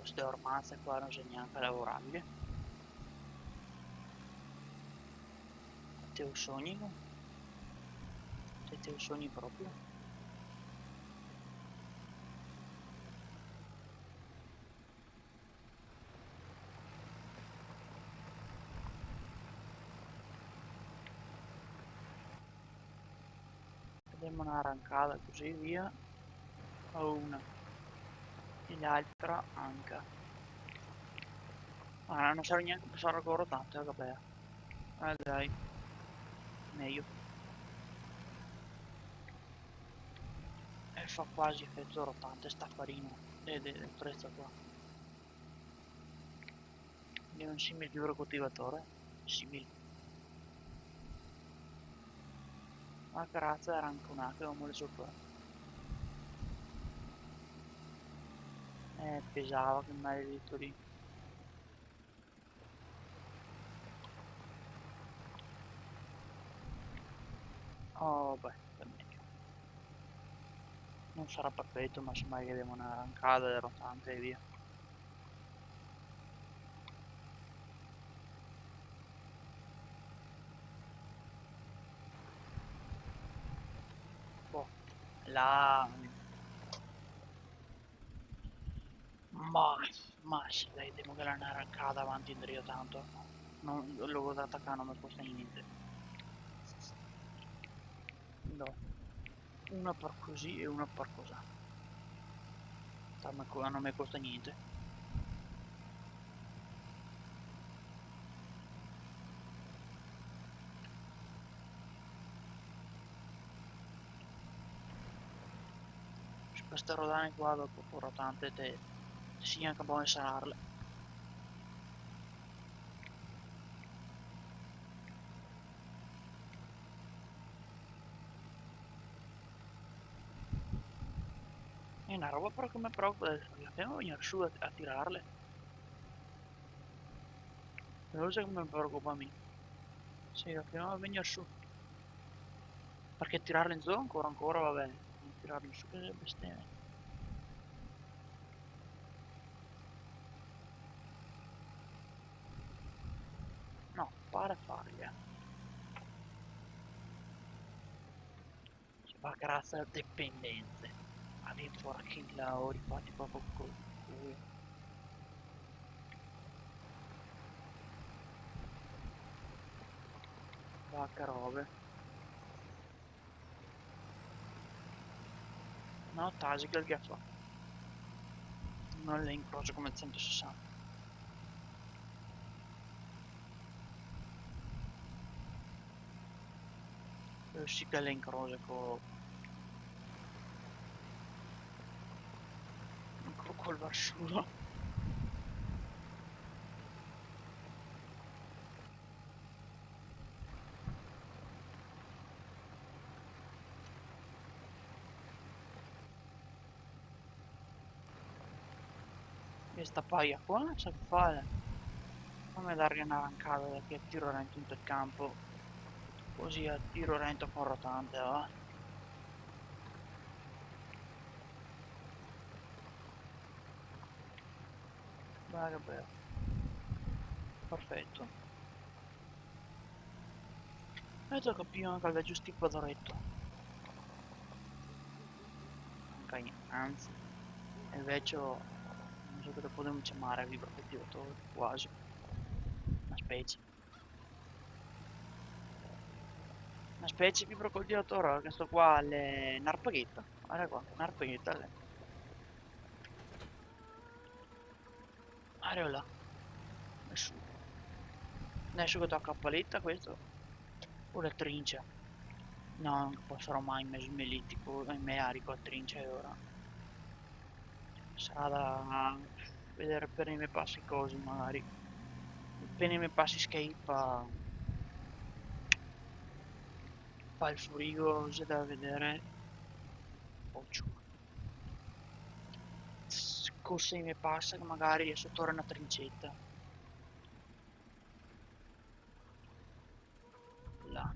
ste ormazze qua non sono neanche lavorabili. Te sogni? Te sogni proprio? Vediamo una arrancata così via. O una. E l'altra anche. Ah, non serve neanche passare ancora tanto, vabbè. Dai, meglio. E fa quasi effetto rotante sta farina del prezzo qua. È un simile coltivatore. Simile. Ma carazza era anche una che avevo le sopra. Pesava che maledetto lì. Oh, beh, per meglio. Non sarà perfetto, ma semmai abbiamo una arrancata del rotante e via. Boh, là... Ma sì, dai, devo che l'hanno arrancata avanti in drio tanto. Non, l'ho da attaccare non mi costa niente. No, una per così e una per così. Non mi costa niente. Su queste rodane qua dopo un rotante te si anche buone sanarle. È una roba però che mi preoccupa, la prima venire su a tirarle. È una cosa che mi preoccupa a me. Sì, la prima venire su. Perché tirarle in zona ancora va bene. Tirarle su che bestemmia. No, pare fargli. Si fa grazie dipendenze. Avete fuori lavori fatti proprio col culo. Vacca robe. No, Tasica il che fa. Non le incrocio come 160. Sì che le incrocio col vasciulo. E sta paia qua, sa che fare? Fammi dargli un'arrancata da che tiro rento in tutto il campo. Così a tiro rento con rotante, va? Vai che bello. Perfetto. E tocca più anche al vecchio tipo d'oretto. Anzi, il vecchio non so che lo possiamo chiamare vibrocoltivatore, quasi. Una specie. Una specie di vibrocoltivatore, questo qua è un'arpaghetta. Guarda qua, un'arpaghetta. Guarda là, nessuno. Nessuno che tocca a paletta questo. O la trincia. No, non passerò mai in mezzo melitico, in mearico a trincia e ora. Sarà da vedere per i miei passi così magari. Appena i miei passi skate fa il furigo, c'è da vedere. Occhio. Scorse i miei passi che magari è sotto una trincetta. Là.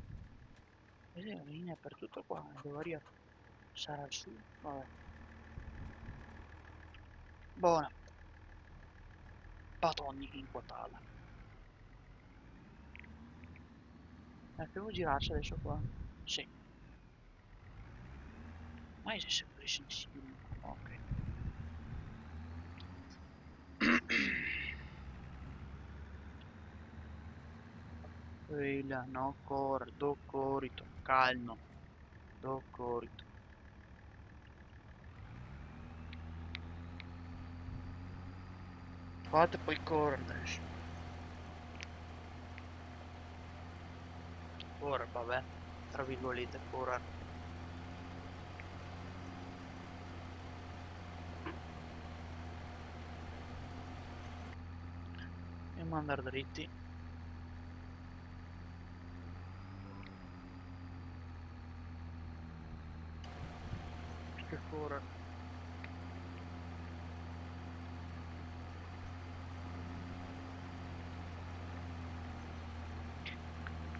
Vedi la linea per tutto qua, devo arrivare. Sarà il su, vabbè. Buona. patogni in quotale. Devo girarci adesso qua. Sì. Ma è sempre sensibile. Ok. Quella, no, do corito, calmo, do corito. Fate poi correre adesso. Ora, vabbè, tra virgolette, correre. E mandare dritti. Che correre.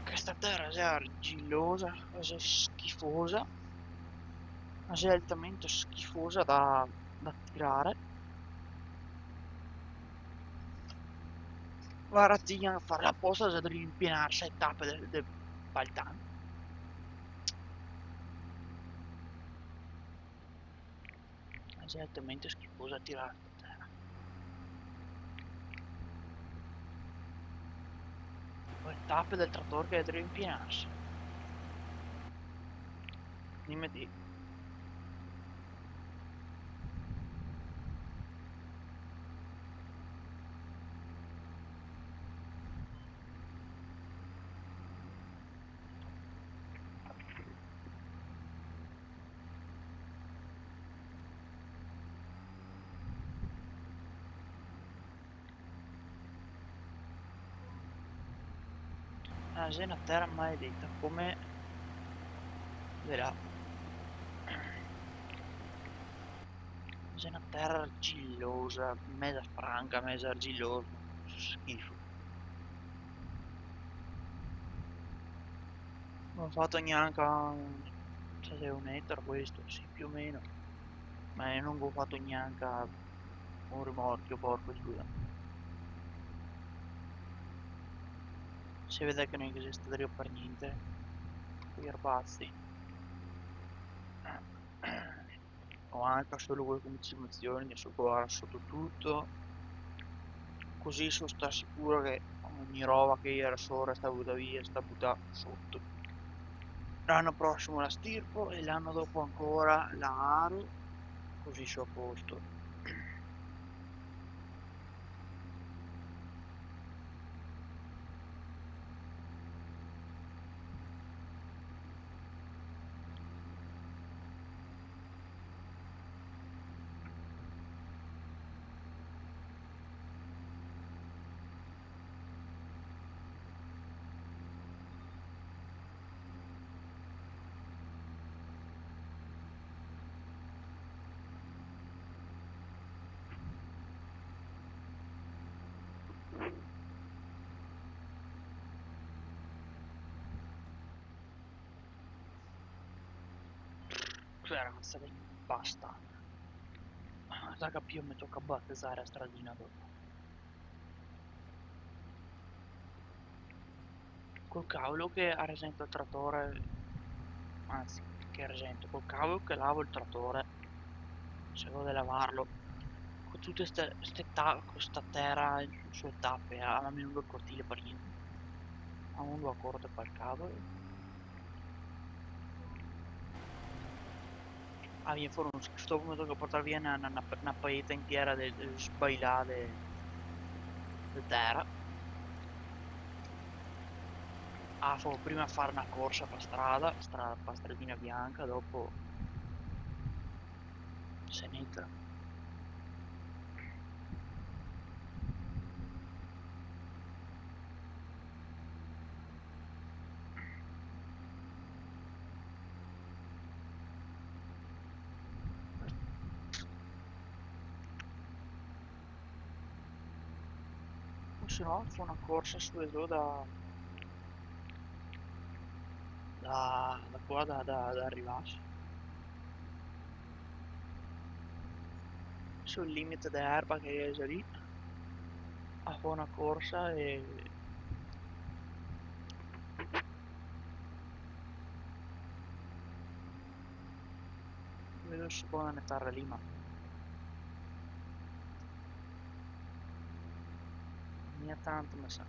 Questa terra è argillosa, è schifosa, è altamente schifosa da tirare. Guarda, a fare la posta se devi impinarsi ai tappe del Baltan. È altamente schifosa a tirare questa terra. Poi tappe del trattore che devi impinarsi. Dimmi di. È una terra maledetta, come verrà. È una terra argillosa, mezza franca, mezza argillosa. Schifo. Non ho fatto neanche se è un ettaro questo, sì, più o meno. Ma io non ho fatto neanche un rimorchio, porco scusa. Si vede che non esiste Dario per niente. Quei erbazzi. Ho anche solo quelle continuazioni, adesso guarda sotto tutto. Così sono sta sicuro che ogni roba che era sopra sta buttata via, sta buttata sotto. L'anno prossimo la stirpo e l'anno dopo ancora la aro, così sono a posto. Cioè ragazzi, basta. Raga, più mi tocca battezzare a stradina dopo. Col cavolo che ha resento il trattore, anzi, che resento, col cavolo che lavo il trattore, se vuole lavarlo, con tutte questa terra in sue tappe, a me non lo cortile per niente, a un lo accorto per il cavolo. Ah, viene fuori uno schifo, mi tocca portare via una paetta intera del sbailare di terra. Ah, prima fare una corsa per per stradina bianca, dopo se ne entra. O se no, fa una corsa su e giù da qua da arrivarsi. Sul limite d'erba che è già lì. a fare una corsa e vedo se può annettarla lì, ma mica tanto mi sa.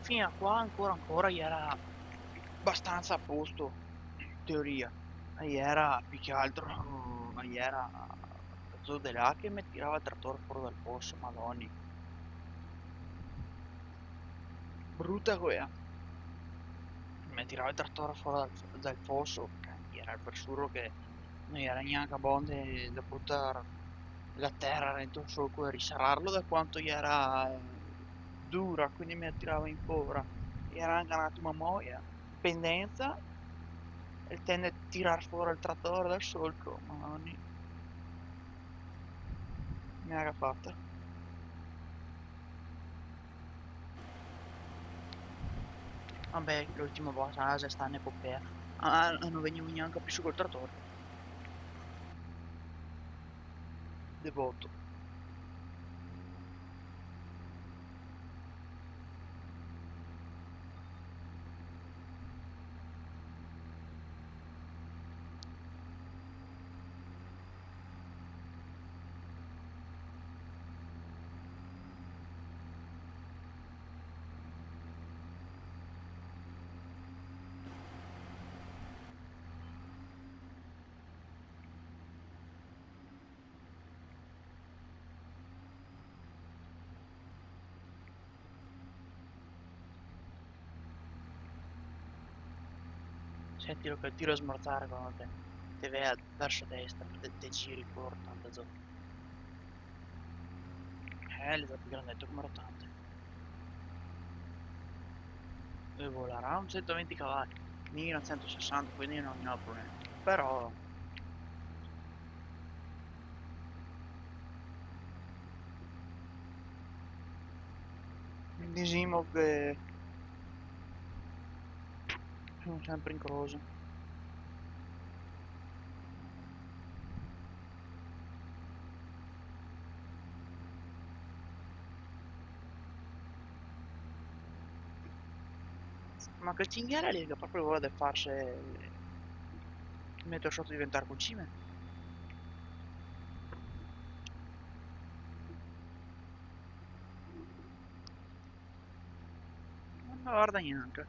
Fino a qua ancora era abbastanza a posto, in teoria. Era più che altro, era Zodelà che mi tirava il trattore fuori dal posto, madonni. Brutta quella. Mi tirava il trattore fuori dal fosso, era per sicuro che non era neanche abbonde da buttare la terra dentro il solco e risararlo da quanto gli era dura, quindi mi tirava in povera. Era anche un attimo a moia, pendenza, e tende a tirar fuori il trattore dal solco, madonni, mi era fatta. Vabbè, l'ultima volta sta un'epopea. Non venivo neanche più su col trattore, devoto. Sentilo che tiro a smorzare quando te vai verso destra, te giri pure tanta zona. L'esatto grandetto come rotante. E volerà un 120 cavalli, mica un 160, quindi non ne ho problemi. Però, diciamo che sono sempre incrocio. Ma che cinghiale lì che proprio vuole farsi mettere sotto diventare concime? Non lo guarda neanche.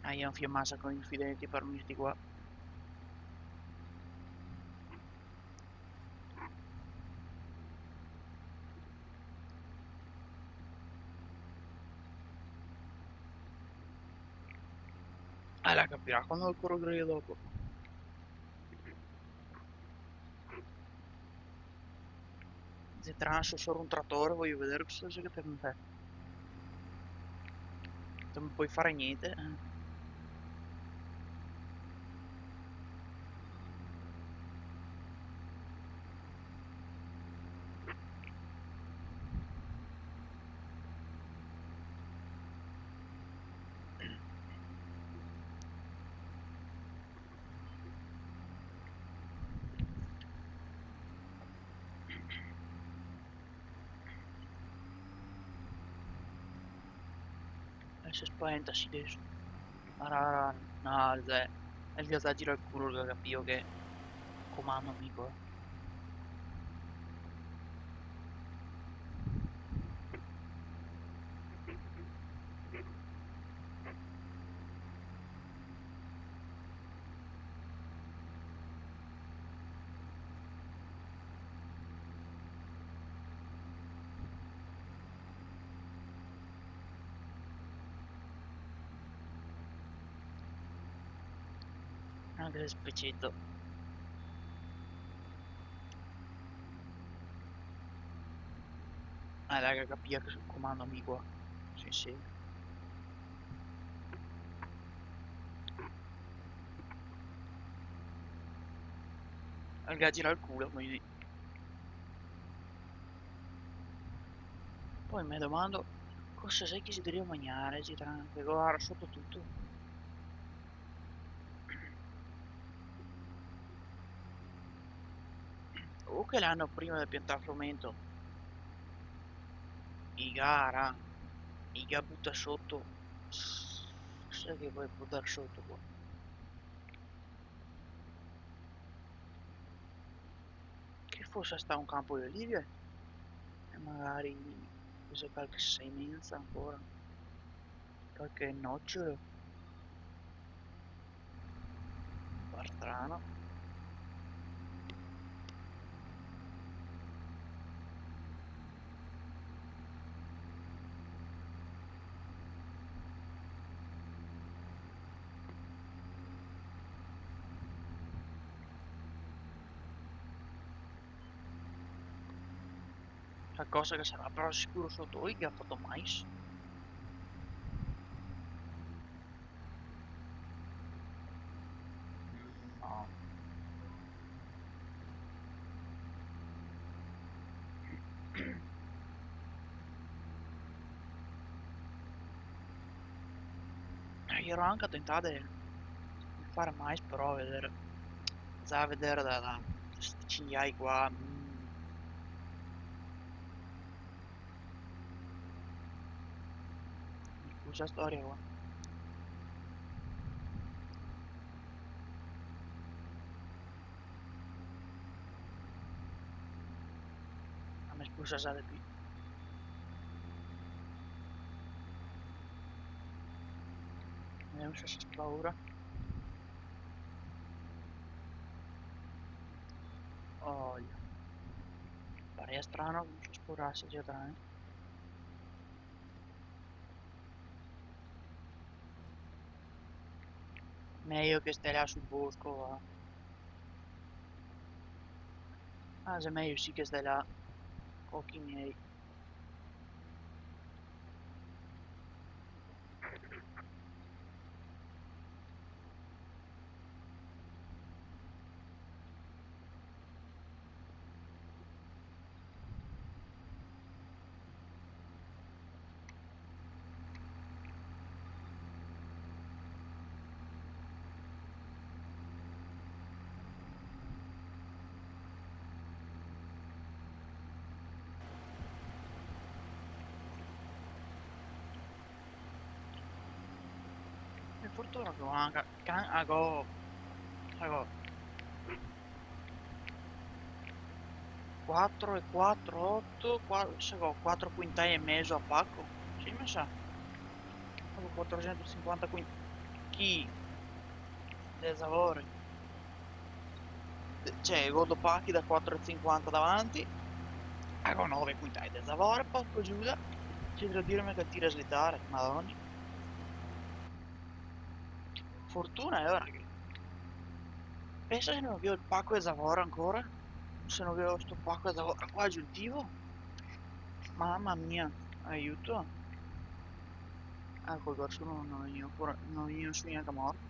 Ah, io un fiammassa con infidenti per unirti qua. La capirà quando il coro grido dopo. Se transo solo un trattore voglio vedere cosa c'è che te mi fai. Non puoi fare niente. E si spaventa si adesso. No, il gata gira il culo che capivo che comando amico. Anche se specetto. Dai che capia che sul comando amico. Sì, sì. Al gira il culo, quindi. Poi mi domando cosa sai che si deve mangiare, Gitran, che guarda sotto tutto. O che l'hanno prima del piantare frumento, i gara, i ga butta sotto. Sai che puoi buttare sotto qua. Che fosse sta un campo di olive e magari c'è qualche semenza ancora, qualche nocciolo, par strano. La cosa che sarà però sicuro sotto lui che ha fatto mais. No. Io ero anche tentato di fare mais però a vedere. Stava a vedere da questi cinghiali qua. Mi scusa storia qua. A me scusa sale qui. Vediamo se si spaura. Oh, pare strano che non si spurasse già tra me. Meglio che stai là sul bosco, va. Ah, se meglio sì che stai là. Occhi miei. Per fortuna che manca. Can ago. Ago. 4 e 4, 8. 4 quintali e mezzo a pacco. Sì, mi sa. Avevo 450 quintali. Chi? Del Zavore. Cioè, godo pacchi da 4,50 davanti. Ago 9 quintali del Zavore, porco Giuda. C'è da dirmi che tira a slittare. Madonna. Fortuna è ora che. Pensa se non avevo il pacco e Zavora ancora. Se non avevo sto pacco e Zavora qua aggiuntivo. Mamma mia. Aiuto. Col verso non io su neanche morto.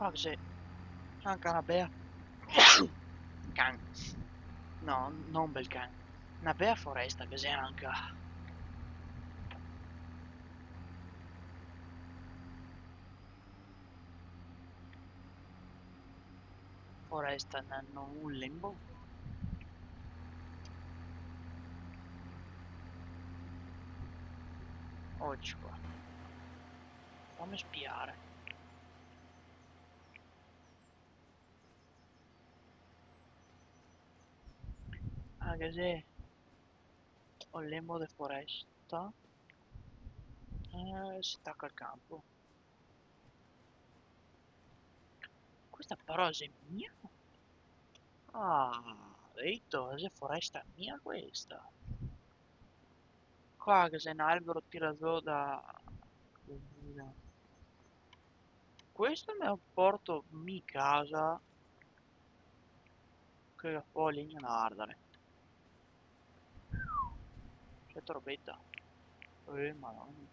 Qua cos'è? Anche una bea. Can. No, non bel can. Una bea foresta cos'è anche. Foresta non un lembo. Oggi qua. Fammi spiare. Anche se ho il lembo di foresta. Si attacca al campo. Questa però è mia? Ah, detto, è foresta mia questa. Qua che sei un albero tirato da... Questo me lo porto mi casa che ho legna da ardere. C'è robetta. Madonna.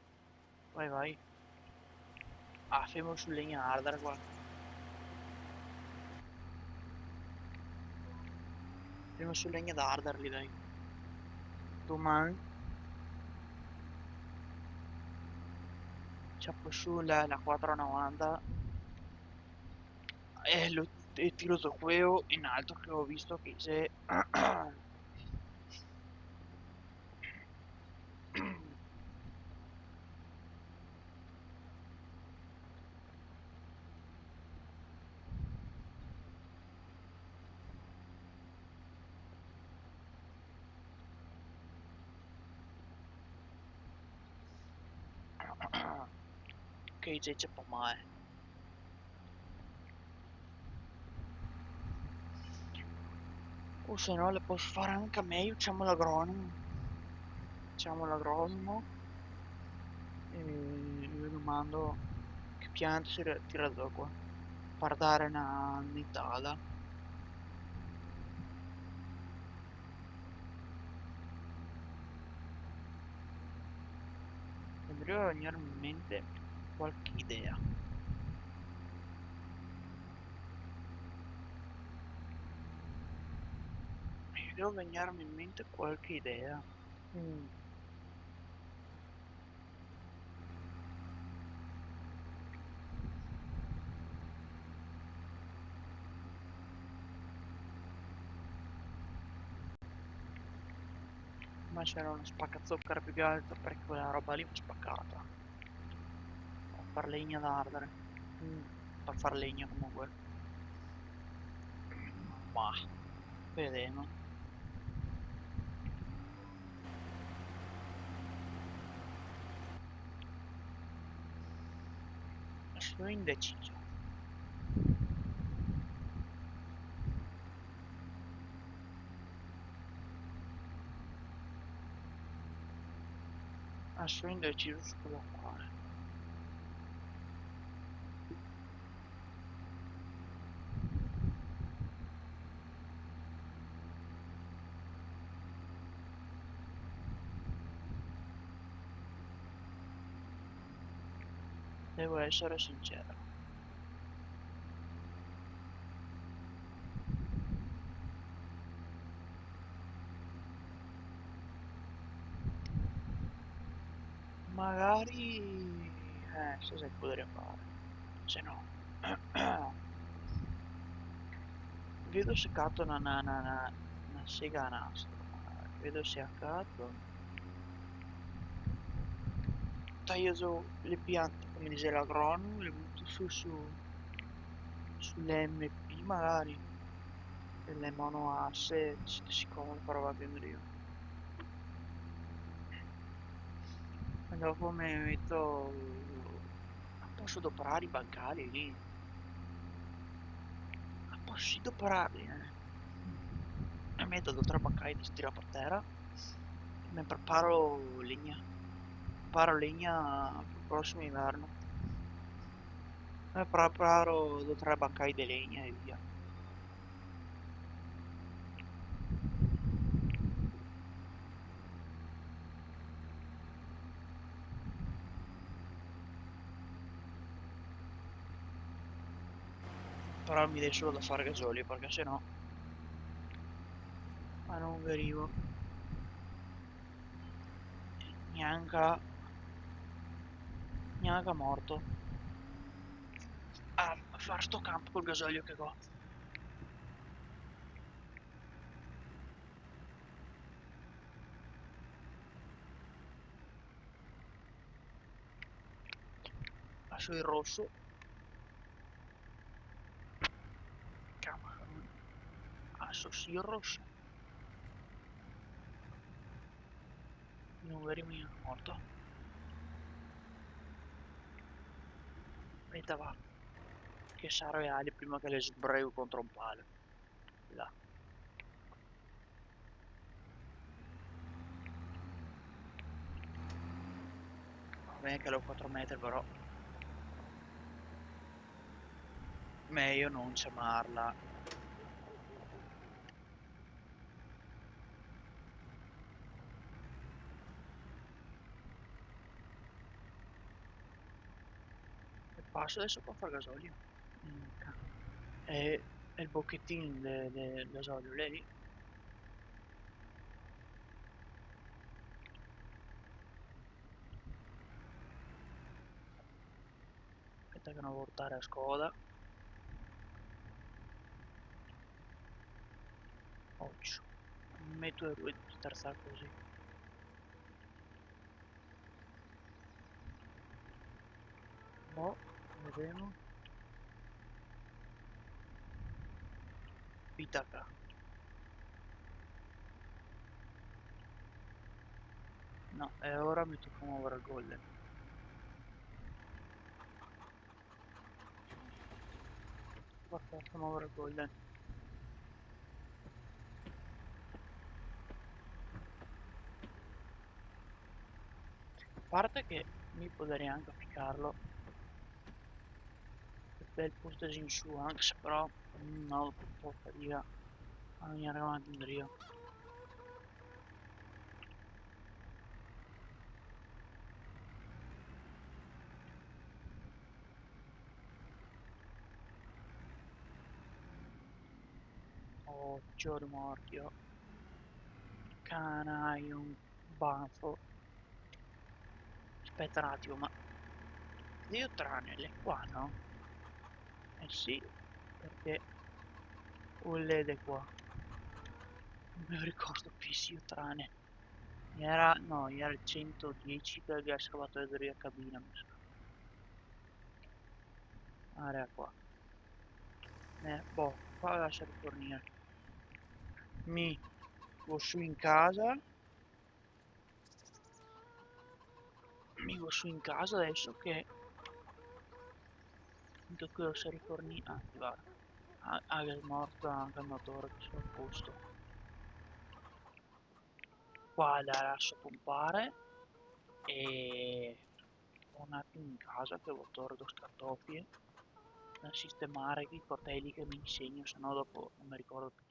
Vai, vai. Ah, fermo su legna da ardere qua. Fermo su legna da arderli, dai. Domani ciappo su la 490 e tiro su quello in alto che ho visto che se... che c'è po' mai. O se no le posso fare anche a me, ucciamo l'agronomo. Ucciamo l'agronomo e io domando che piante si tira da qua. Per dare una nitata. Mi deve venire in mente qualche idea. Mi deve venire in mente qualche idea. Mm. Ma c'era uno spaccazucchero più che altro perché quella roba lì va spaccata. Per far legna da ardere. Mm. Per far legna comunque. Ma, vedremo. Sono indeciso. Sono indeciso su cosa fare. Devo essere sincero. Magari... so se potrei fare. Se no... Vedo se catto una sega a nastro. Vedo se a caso. Taglio su le piante, come dice l'agronomo, le butto sulle MP magari. E le monoasse, siccome farò più io. E dopo mi metto... Posso adoperare i bancali lì. Posso adoperarli, E metto 2 o 3 bancali di stiro per terra. E mi preparo legna. Preparo legna per il prossimo inverno. Preparo 2 o 3 bancali di legna e via. Però mi dai solo da fare gasolio, perché sennò non arrivo neanche, neanche morto a fare sto campo col gasolio che ho. Lascio il rosso. Camarone. Adesso sì il rosso. Non vedi mica morto. Aspetta va. Che sarà reale prima che le sbrego contro un palo. Là. Va bene che l'ho 4 metri però. Meglio non ciamarla. E passo adesso qua a fare gasolio. Minchia. E il bocchettino del gasolio, lei? Aspetta che non voltare a scoda. 8. Metto e due di terza così. Boh, vediamo. Pitaca. No, e ora mi tocca muovere il golden. Forza muovere il golden. A parte che mi potrei anche applicarlo per il posto in su, anche se però no, dopo fatica a venire avanti in rio. Occhio di morchio. Canai, un banfo. Aspetta un attimo, ma io tranele qua, no? Eh sì, perché un LED qua. Non me lo ricordo più, sì, io trane. Era, no, era il 110 per il salvatore della cabina, mi sa. Area qua. Boh, qua lascia rifornire. Mi go su in casa. Mi go su in casa adesso che finché qui lo si rifornire. Ah, guarda. Ah, che è morto anche il motore che sono a posto. Qua la lascio pompare e un attimo in casa che ho torto scartoffie da sistemare i portelli che mi insegno, se no dopo non mi ricordo più